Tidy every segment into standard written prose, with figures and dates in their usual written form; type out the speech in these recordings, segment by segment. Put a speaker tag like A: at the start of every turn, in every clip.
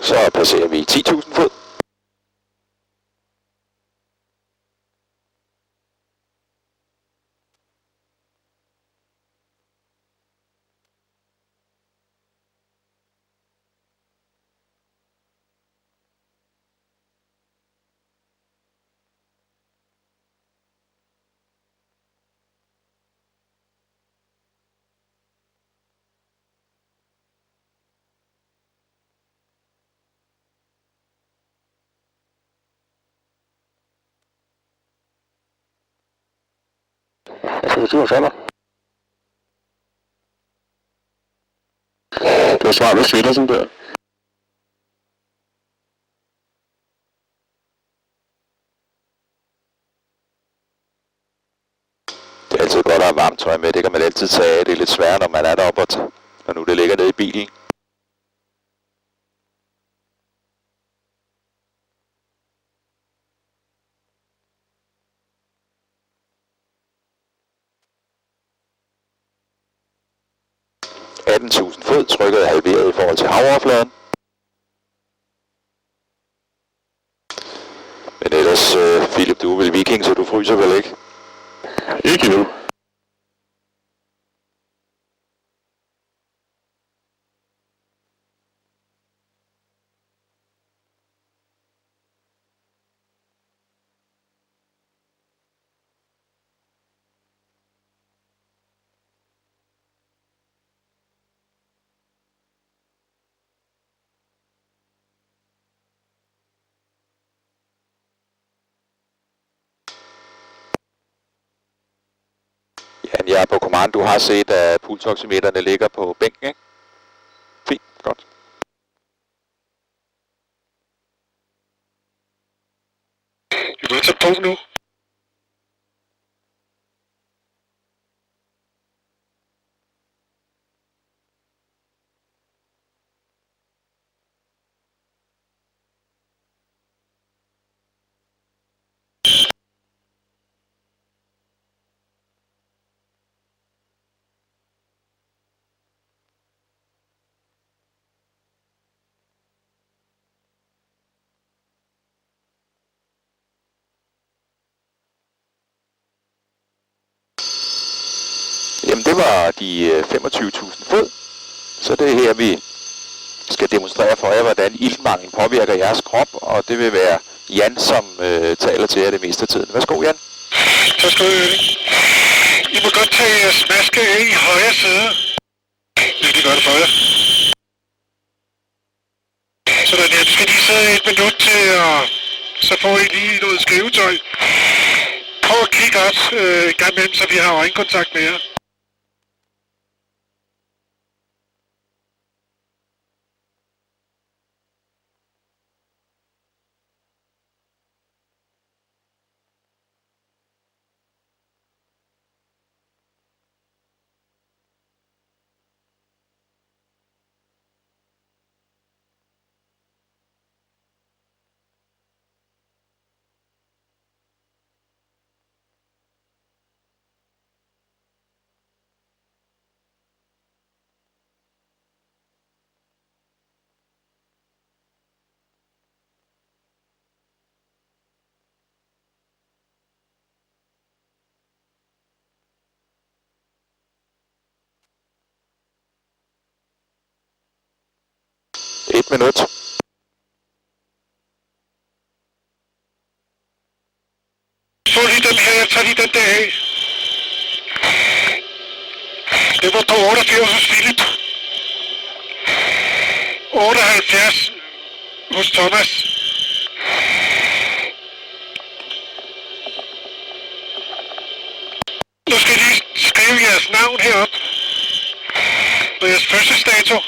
A: Så passerer vi 10.000 fod.
B: Det var svar ved Sittersen der.
A: Det er altid godt at have varmt tøj med, det kan man altid tage af. Det er lidt sværere, når man er deroppe, og nu det ligger nede i bilen. Fod, trykket er halveret i forhold til havoverfladen. Men ellers, Philip, du er vel viking, så du fryser vel ikke?
B: Ikke endnu.
A: Jan, jeg er på kommando. Du har set, at pulsoximeterne ligger på bænken, ikke? Fint, godt.
B: Vi må tage på nu.
A: Jamen, det var de 25.000 fod. Så det er her, vi skal demonstrere for jer, hvordan iltmangel påvirker jeres krop, og det vil være Jan, som taler til jer det meste af tiden. Værsgo, Jan.
B: Så skal I må godt tage jeres maske ind i højre side. Det kan gøre det for jer. Sådan her, skal lige sidde et minut til, og så får I lige noget skrivetøj. Prøv at kigge op en gang imellem, så vi har øjenkontakt med jer.
A: Et minut.
B: Få lige den her, tag lige den der af. Det var på 88 hos Philip. 78 hos Thomas. Nu skal I lige skrive jeres navn herop. Og jeres fødselsdato.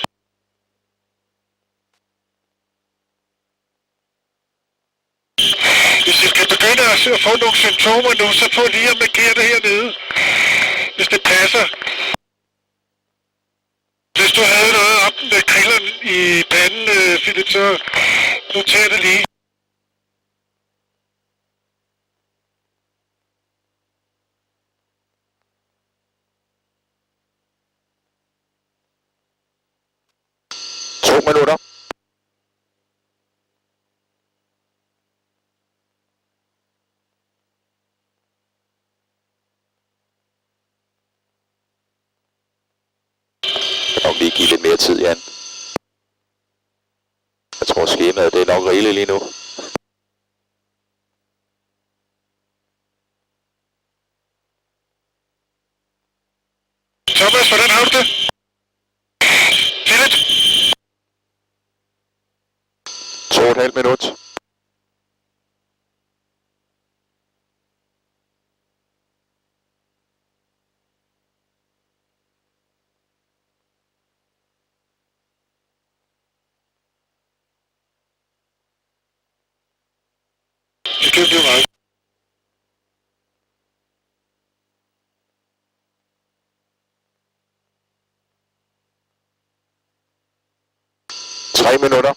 B: Hvis I skal begynde at få nogle symptomer nu, så få lige at markere det hernede. Hvis det passer. Hvis du havde noget op med krilleren i panden, Philip, så noter det lige.
A: Minutter. nok lige give lidt mere tid, Jan. Jeg tror skemaet, det er nok rigeligt lige nu.
B: Thomas, hvordan har du det? Philip?
A: 2,5 minut.
B: Det kan blive meget.
A: Tre minutter.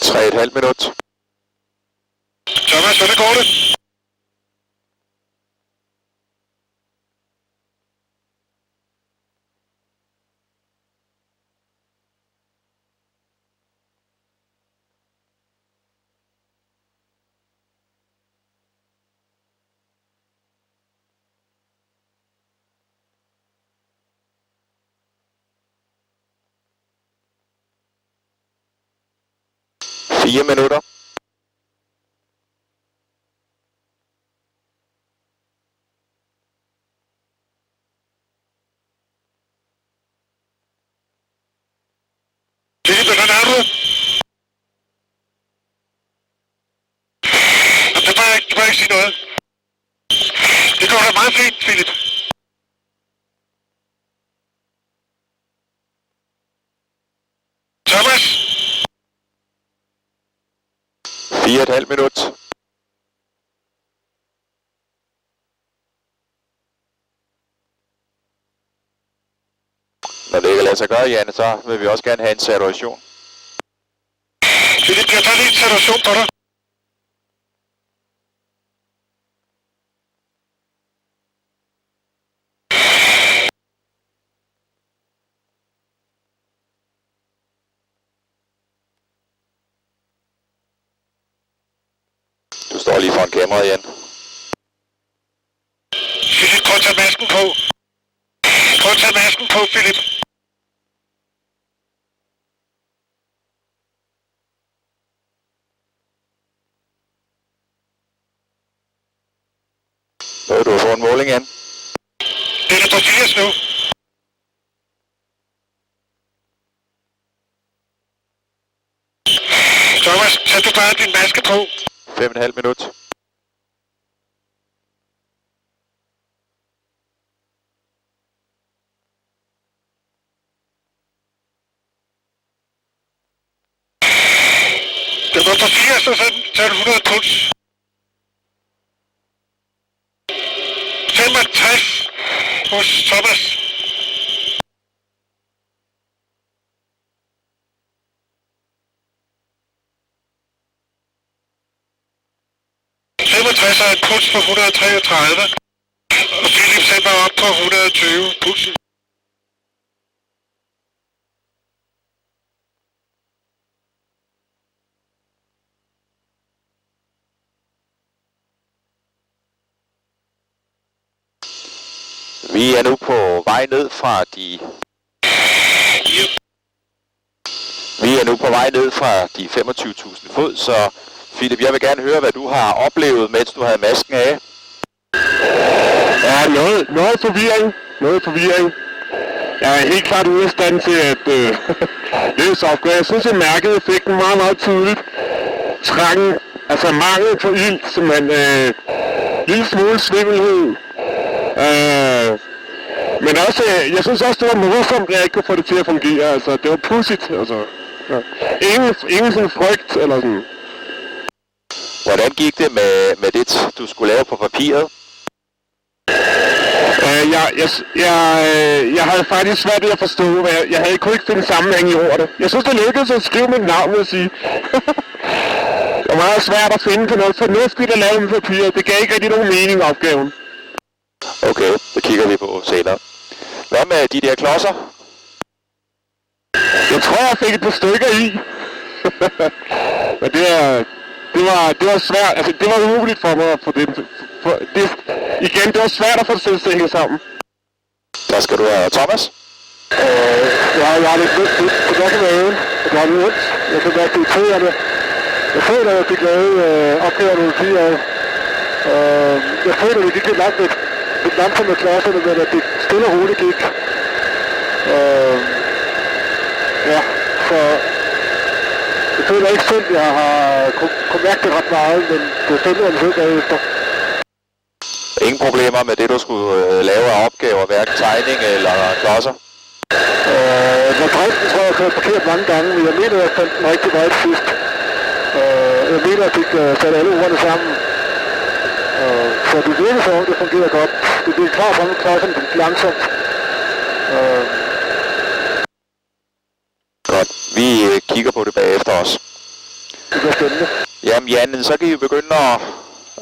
A: Tre et halvt minut.
B: Thomas, hvordan går det?
A: Fire minutter.
B: Philip, hvordan er du? Jamen, det må jeg ikke sige noget. Det går da meget fint, Philip. Thomas?
A: 4,5 minut. Når det ikke lader sig gøre, Janne, så vil vi også gerne have en saturation.
B: Philip, jeg tager lige en saturation på dig.
A: Du står lige foran kameraet, Jan.
B: Philip, prøv at tage masken på. Prøv at tage masken på, Philip.
A: Så vil du få en måling, Jan.
B: Den er på 80 nu. Thomas, tag du bare din maske på.
A: 5,5 minut.
B: Den var på 80, og så tager du 100 puls. 65 hos Thomas. Så en puls på 133, og Philip sætter op på 120 pulsen.
A: Vi er nu på vej ned fra de... Vi er nu på vej ned fra de 25.000 fod, så Philip, jeg vil gerne høre, hvad du har oplevet, mens du havde masken af.
C: Ja, noget forvirring. Jeg er helt klart ude af stand til at løse opgaver. Jeg synes, jeg mærkede effekten meget, meget tydeligt. Trangen, altså mangel på ild, simpelthen lille smule svimmelhed. Men også, jeg synes også, det var morsomt, at jeg ikke kunne få det til at fungere. Altså, det var pudsigt, altså. Ja. Ingen sådan frygt, eller sådan.
A: Hvordan gik det med det, du skulle lave på papiret?
C: jeg havde faktisk svært ved at forstå, hvad jeg kunne ikke finde sammenhæng i ordet. Jeg synes, det lykkedes at skrive mit navn, vil jeg sige. Det var meget svært at finde til noget fornuftigt at lave med papir. Det gav ikke rigtig nogen mening, opgaven.
A: Okay, det kigger vi på senere. Hvad med de der klodser?
C: Jeg tror, jeg fik et par stykker i. Men det var svært. Altså, det var umuligt for mig at få det. Igen, det var svært at få det til at hænge sammen.
A: Der skal du have Thomas.
C: Jeg har lidt lyst på godt med øven. Det har lidt ondt. Jeg kan være irriterende. Jeg føler, at jeg fik lavet opgaver nogle 4 af. Jeg føler, at det gik lidt langsomt med klasserne, men at det stille og roligt gik. Ja, så jeg føler ikke selv, at jeg har kunne mærke det ret meget, men det stille er lidt bagefter.
A: Ingen problemer med det, du skulle lave af opgaver, hverken tegning eller klodser?
C: Driften tror jeg har forkert mange gange, men jeg mener, at jeg fandt den rigtig meget sidst. Jeg mener, at jeg fik sat alle ordene sammen. Så det virker så, det fungerer godt. Det bliver klart sammen, klodserne lidt langsomt.
A: Godt. Vi kigger på det bagefter også.
C: Det bliver spændende.
A: Jamen Jan, så kan I begynde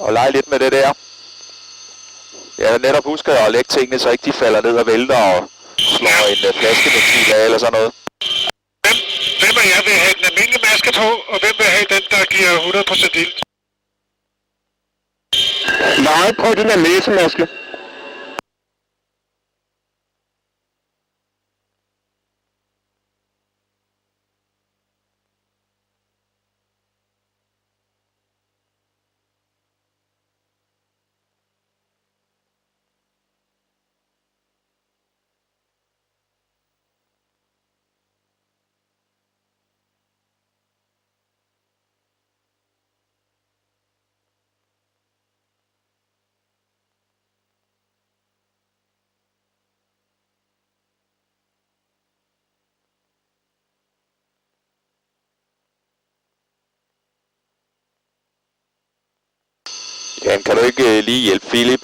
A: at lege lidt med det der. Jeg har netop husket at lægge tingene, så ikke de falder ned og vælter og slår en flaskeventil af eller sådan noget.
B: Hvem af jer vil have den almindelige maske på, og hvem vil have den, der giver 100% ilt?
C: Nej, prøv den der læsemaske.
A: Jan, kan du ikke lige hjælpe Philip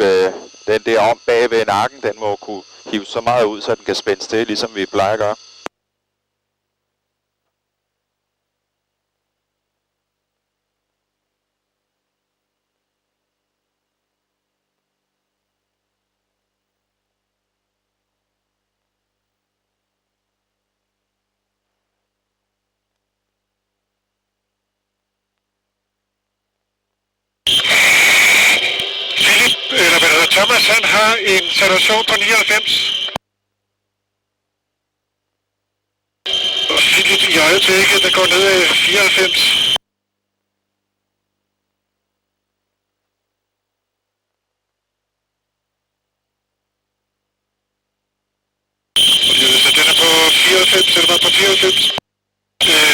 A: den der om bag ved nakken? Den må kunne hive så meget ud, så den kan spændes til, ligesom vi plejer at gøre.
B: Thomas, han har en saturation på 99. Og Philip i øjeblikket, der går ned af 94. Så den er på 94, eller var på 94.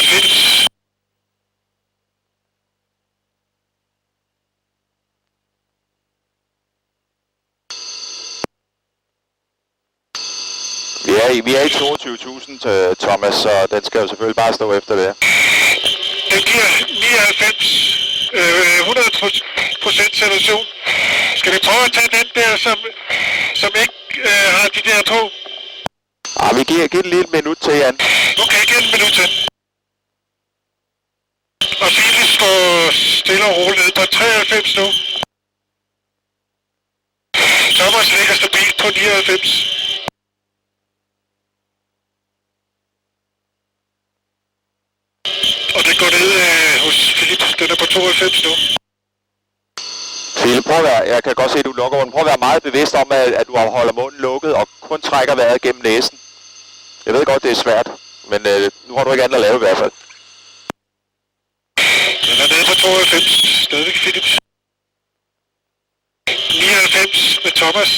B: Philips.
A: Vi er i 22.000, Thomas, så den skal jo selvfølgelig bare stå efter det.
B: Den giver 99, 100% saturation. Skal vi prøve at tage den der, som ikke har de der på?
A: Vi giver den lige et minut til, Jan.
B: Okay, giv den et minut til. Og Philip står stille og roligt ned på 93 nu. Thomas ligger stabilt på 99. Og det går ned hos Philip. Den er på 92 nu.
A: Philip, jeg kan godt se, at du lukker munden. Prøv at være meget bevidst om, at du holder munden lukket og kun trækker vejret gennem næsen. Jeg ved godt, det er svært, men nu har du ikke andet at lave i hvert fald.
B: Den er nede på 92. Stadigvæk Philip. 99 med Thomas.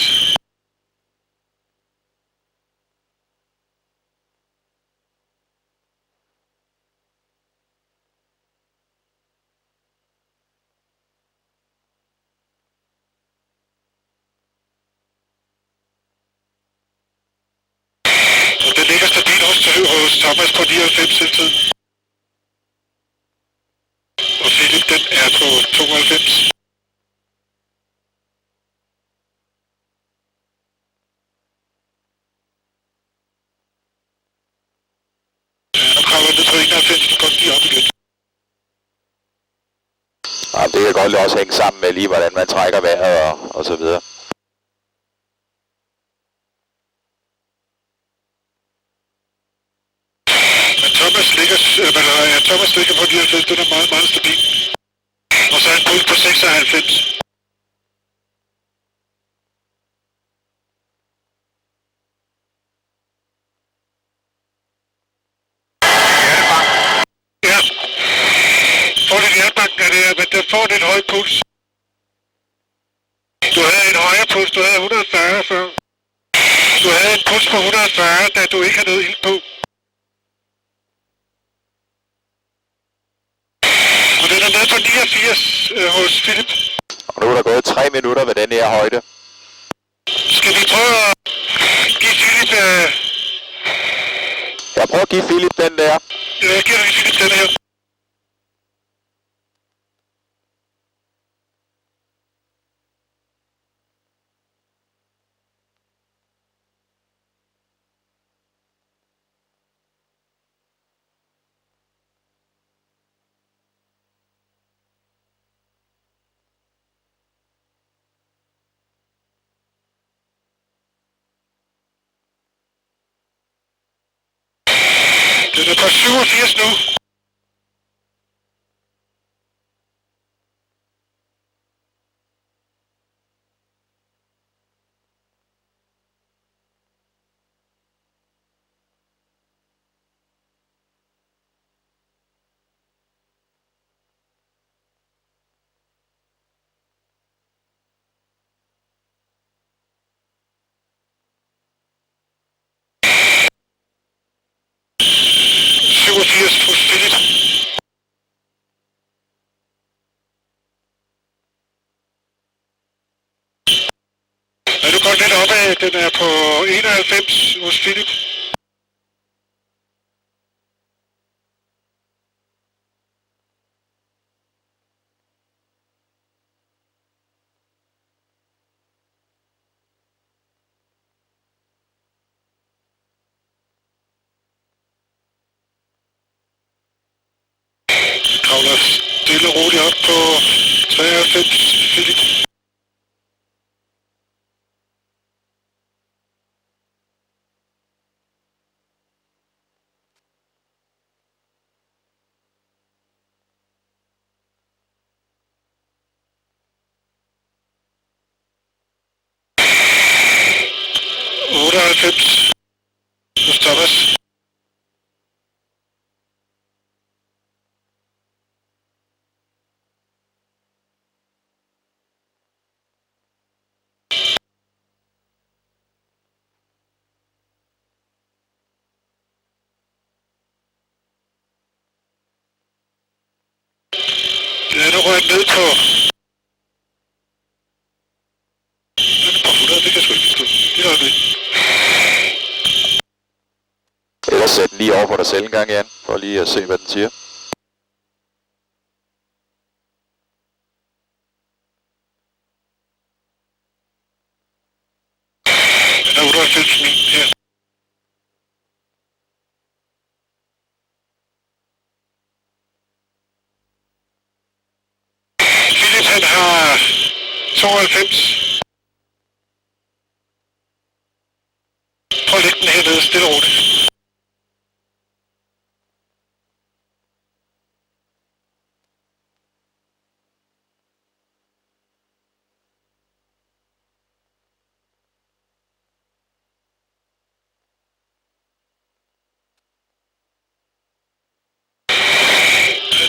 B: Den ligger stabilt hos Thomas på 99 hele tiden. Og Philip, den er på 92. på 91, du kommer lige op igen.
A: Ja, det kan godt også hænge sammen med lige, hvordan man trækker vejret og så videre.
B: Thomas ligger på 99, den er meget, meget stabil. Og så er en puls på 96. Ja. Får lidt hjertebanken af det her, men den får lidt høj puls. Du havde en højere puls, du havde 140 før. Du havde en puls på 140, da du ikke havde noget ild på. Og den er nede på 89 hos Philip.
A: Og nu er der gået 3 minutter ved den her højde.
B: Skal vi prøve at give Philip...
A: Jeg prøver at give Philip den der.
B: Jeg giver dig Philip den her. Den er på 87 nu. Hos Philip. Er du godt lidt opad? Den er på 91 hos Philip. Kravler stille og roligt op på 93 Philip. Hos Thomas. Ja, nu rører den ned på... Den er på 100, det kan jeg sgu ikke forstå. Det er det.
A: Ellers sæt den lige over på dig selv en gang igen, for lige at se, hvad den siger.
B: Den er 98 min her. Philip, han har 92. Prøv at lægge den hernede, stille og roligt.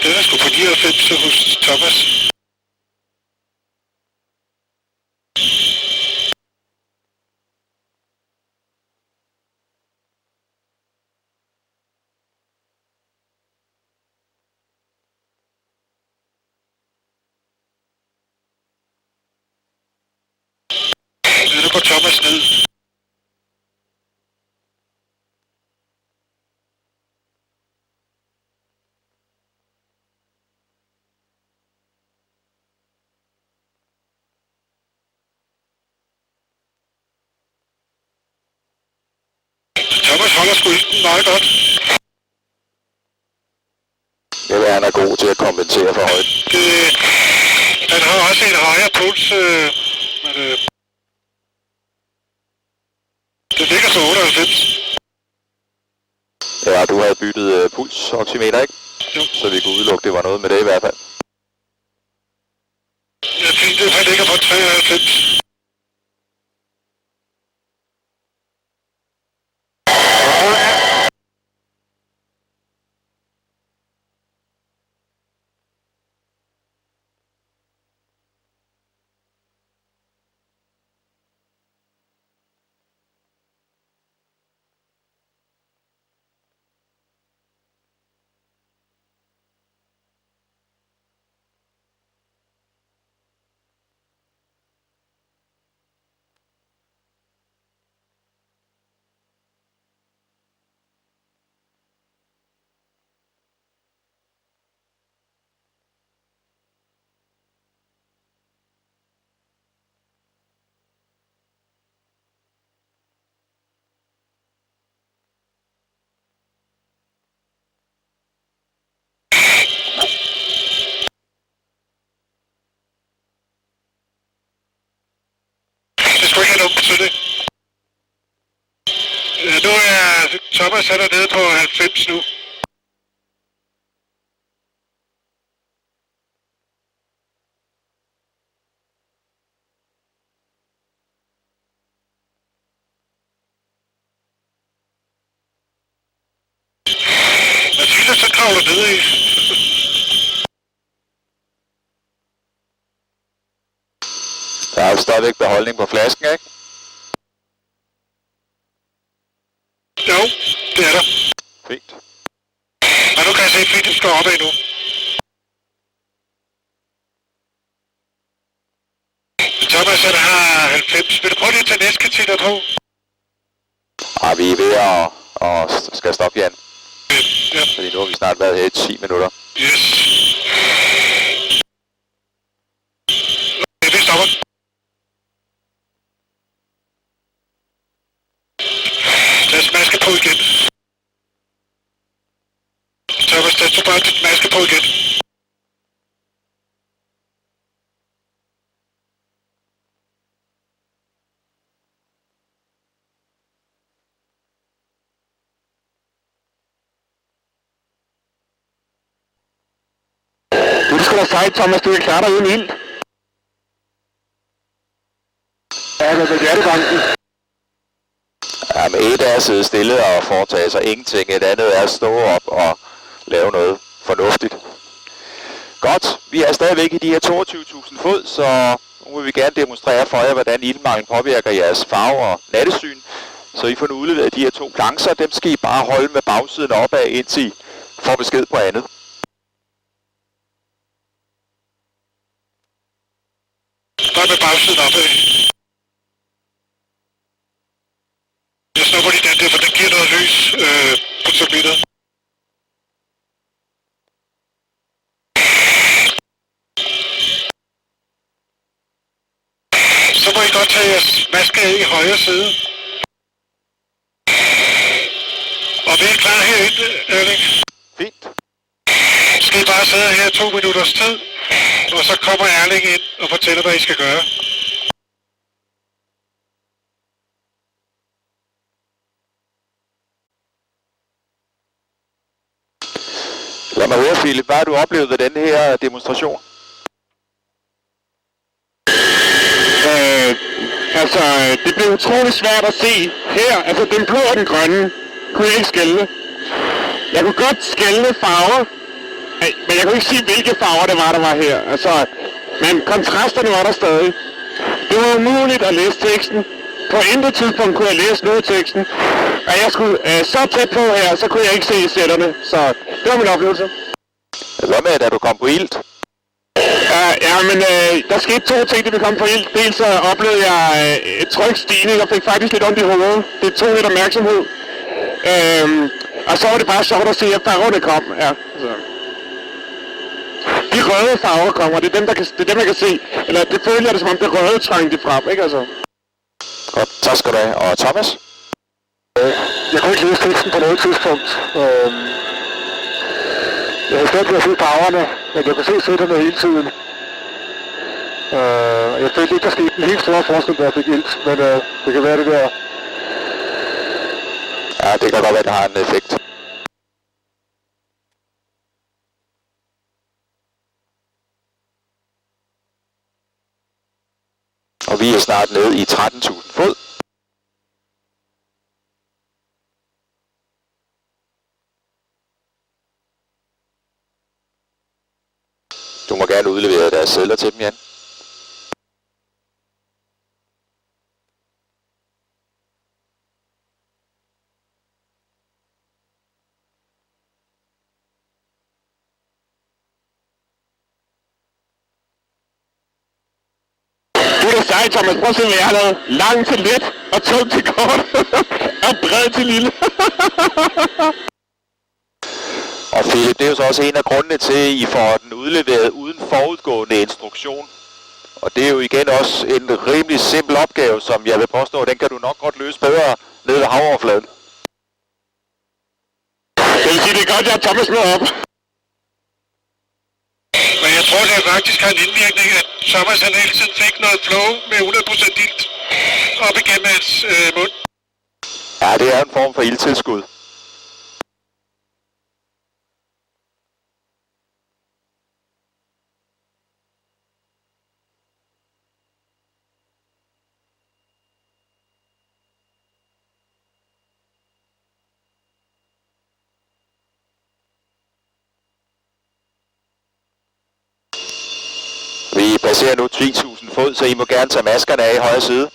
B: Den er sgu på 99 hos Thomas. Nu går Thomas ned. Thomas holder sgu ilten meget godt.
A: Det vil han er god til at kompensere for højt.
B: Han har også en højere puls, men det ligger så 98.
A: Ja, du havde byttet pulsoximeter, ikke?
B: Jo.
A: Så vi kunne udelukke, det var noget med det i hvert fald.
B: Jeg tænkte, at han ligger på 93. Det skulle ikke have nogen betydning. Nu er Thomas er nede på 90 nu. Mathilde, så kravler ned i.
A: Der er jo stadigvæk beholdning på flasken, ikke?
B: Jo, det er der.
A: Fint.
B: Og nu kan jeg se, at Philip skal opad nu. Thomas, han har 90. Vil du prøve lige at tage næskatiner på?
A: Ej, vi er ved at skal stoppe, Jan.
B: Ja.
A: Fordi nu har vi snart været her i 10 minutter.
B: Yes. Okay, vi stopper. Lad os maske på igen. Thomas, tag du bare dit maske på igen.
C: Du skal da sejt, Thomas, du kan klare dig uden ild. Ja, det er hjertebanken.
A: Ja, men et er at sidde stille og foretage sig ingenting. Et andet er at stå op og lave noget fornuftigt. Godt, vi er stadigvæk i de her 22.000 fod, så nu vil vi gerne demonstrere for jer, hvordan iltmangel påvirker jeres farve og nattesyn. Så I får nu udleveret de her 2 plancher. Dem skal I bare holde med bagsiden opad, indtil I får besked på andet.
B: Bare med bagsiden opad. Jeg snupper lige den der, for den giver noget lys på termometeret. Så må I godt tage jeres maske af i højre side. Og vi er klar herinde, Erling.
A: Fint.
B: Skal I bare sidde her 2 minutters tid, og så kommer Erling ind og fortæller, hvad I skal gøre.
A: Lad mig høre, Philip, hvad har du oplevet ved denne her demonstration?
C: Altså, det blev utroligt svært at se her. Altså, den blå og den grønne kunne jeg ikke skelne. Jeg kunne godt skelne farver, men jeg kunne ikke sige, hvilke farver det var, der var her. Altså, men kontrasterne var der stadig. Det var umuligt at læse teksten. På intet tidspunkt kunne jeg læse noget teksten. Og jeg skulle så tæt på her, så kunne jeg ikke se sætterne. Så det var min oplevelse.
A: Hvad med, da du kom på ilt?
C: Der skete 2 ting, da vi kom på ild. Dels så oplevede jeg et trykstigning og fik faktisk lidt ondt i hovedet. Det tog lidt opmærksomhed. Og så var det bare sjovt at se, at farverne kom. Ja, så. De røde farver kommer, det er dem, man kan se. Eller det føler jeg det, som om det røde trængte frem, ikke altså?
A: Godt, tak skal du have. Og Thomas?
C: Jeg kunne ikke læse teksten på noget tidspunkt. Jeg har slet ikke se farverne, men jeg kan se sætterne hele tiden. Jeg følte ikke, der skete en helt stor forskel, da jeg fik ilt, men det kan være det der.
A: Ja, det kan godt være, det har en effekt. Og vi er snart nede i 13.000 fod. Du må gerne udlevere deres sedler til dem, Jan.
C: Det er sejt, Thomas. Prøv at se, hvad jeg har lavet. Lang til let, og tung til kort, og bred til lille.
A: Og Philip, det er jo så også en af grundene til, at I får den udleveret uden forudgående instruktion. Og det er jo igen også en rimelig simpel opgave, som jeg vil påstå, den kan du nok godt løse bedre nede ved havoverfladen.
C: Det vil sige, det er godt, jeg har Thomas med op.
B: Men jeg tror, det faktisk har en indvirkning, at Thomas han hele tiden fik noget flow med 100% ilt op igennem hans mund.
A: Ja, det er en form for ildtilskud. Vi passerer nu 10.000 fod, så I må gerne tage maskerne af i højre side.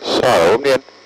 A: Så er der åbent igen.